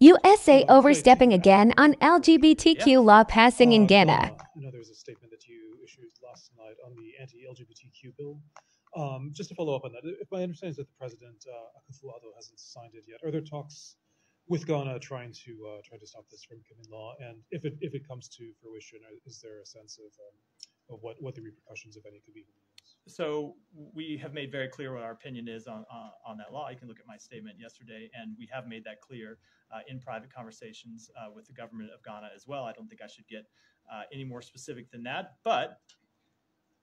USA overstepping again on LGBTQ law passing in Ghana. I know there was a statement that you issued last night on the anti-LGBTQ bill. Just to follow up on that, if my understanding is that the president, Akufo-Addo, hasn't signed it yet, are there talks with Ghana trying to stop this from becoming law? And if it comes to fruition, is there a sense of what the repercussions, if any, could be? So we have made very clear what our opinion is on that law. You can look at my statement yesterday, and we have made that clear in private conversations with the government of Ghana as well. I don't think I should get any more specific than that. But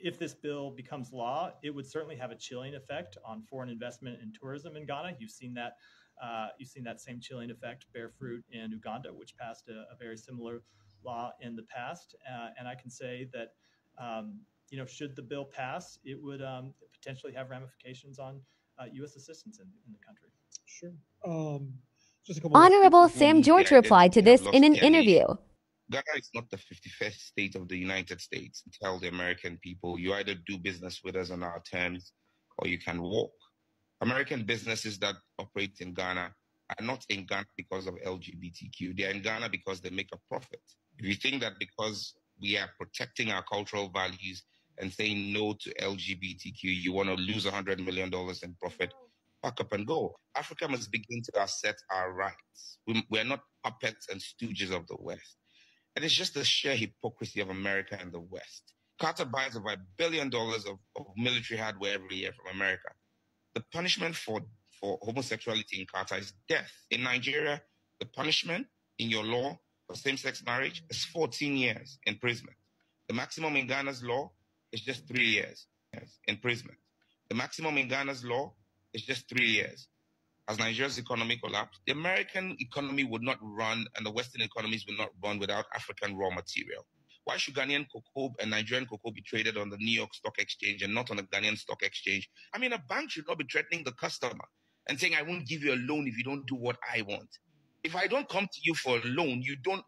if this bill becomes law, it would certainly have a chilling effect on foreign investment and tourism in Ghana. You've seen that. You've seen that same chilling effect bear fruit in Uganda, which passed a very similar law in the past. And I can say that. Should the bill pass, it would potentially have ramifications on U.S. assistance in the country. Sure. Honorable Sam George replied to this in an interview. Ghana is not the 51st state of the United States. Tell the American people, you either do business with us on our terms or you can walk. American businesses that operate in Ghana are not in Ghana because of LGBTQ. They are in Ghana because they make a profit. If you think that because we are protecting our cultural values and saying no to LGBTQ, you want to lose $100 million in profit, pack up and go. Africa must begin to assert our rights. We are not puppets and stooges of the West. And it's just the sheer hypocrisy of America and the West. Qatar buys over $1 billion of military hardware every year from America. The punishment for homosexuality in Qatar is death. In Nigeria, the punishment in your law for same-sex marriage is 14 years imprisonment. The maximum in Ghana's law is just 3 years imprisonment. The maximum in Ghana's law is just 3 years. As Nigeria's economy collapsed, the American economy would not run and the Western economies would not run without African raw material. Why should Ghanaian cocoa and Nigerian cocoa be traded on the New York Stock Exchange and not on the Ghanaian Stock Exchange? I mean, a bank should not be threatening the customer and saying, I won't give you a loan if you don't do what I want. If I don't come to you for a loan, you don't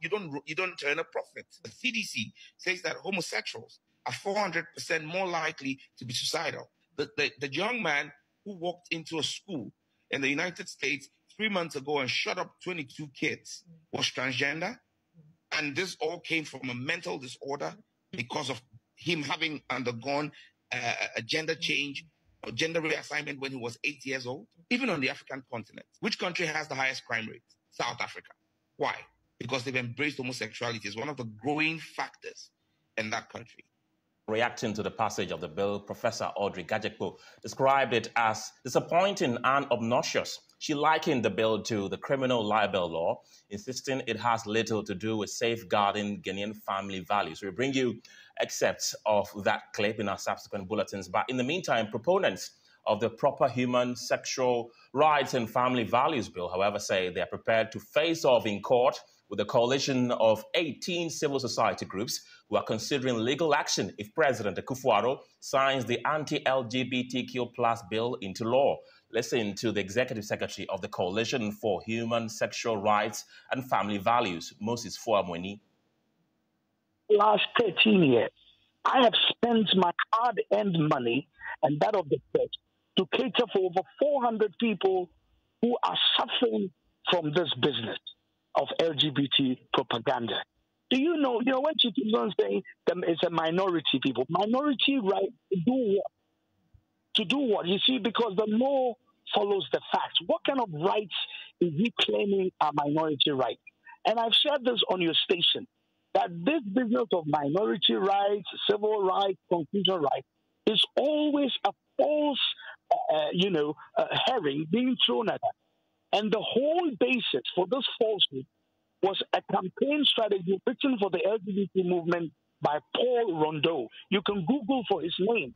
turn a profit. The CDC says that homosexuals are 400% more likely to be suicidal. The young man who walked into a school in the United States 3 months ago and shot up 22 kids was transgender. And this all came from a mental disorder because of him having undergone a gender change or gender reassignment when he was 8 years old. Even on the African continent, which country has the highest crime rate? South Africa. Why? Because they've embraced homosexuality as one of the growing factors in that country. Reacting to the passage of the bill, Professor Audrey Gajekpo described it as disappointing and obnoxious. She likened the bill to the criminal libel law, insisting it has little to do with safeguarding Ghanaian family values. We bring you excerpts of that clip in our subsequent bulletins. But in the meantime, proponents of the Proper Human, Sexual Rights and Family Values Bill, however, say they are prepared to face off in court with a coalition of 18 civil society groups who are considering legal action if President Akufo-Addo signs the anti-LGBTQ plus bill into law. Listen to the Executive Secretary of the Coalition for Human, Sexual Rights and Family Values, Moses Fuamweni. Last 13 years, I have spent my hard-earned money and that of the church to cater for over 400 people who are suffering from this business of LGBT propaganda. Do you know when she keeps on saying it's a minority people, minority right to do what? To do what? You see, because the law follows the facts. What kind of rights is he claiming are minority rights? And I've shared this on your station, that this business of minority rights, civil rights, constitutional rights, is always a false, herring being thrown at us. And the whole basis for this falsehood was a campaign strategy written for the LGBT movement by Paul Rondeau. You can Google for his name,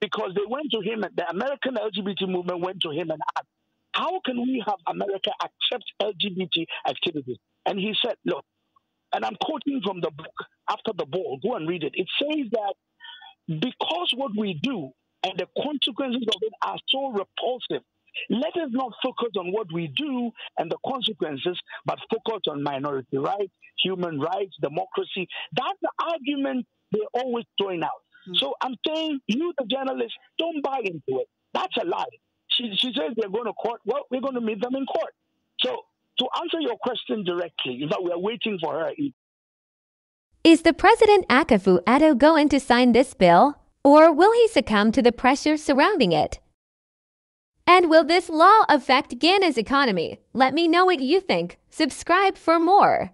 because they went to him, the American LGBT movement went to him and asked, how can we have America accept LGBT activities? And he said, look, and I'm quoting from the book, After the Ball, go and read it. It says that because what we do and the consequences of it are so repulsive, let us not focus on what we do and the consequences, but focus on minority rights, human rights, democracy. That's the argument they're always throwing out. So I'm saying, you, the journalists, don't buy into it. That's a lie. She says they're going to court. Well, we're going to meet them in court. So To answer your question directly, in fact, we are waiting for her. Is the President Akufo-Addo going to sign this bill, or will he succumb to the pressure surrounding it? And will this law affect Ghana's economy? Let me know what you think. Subscribe for more.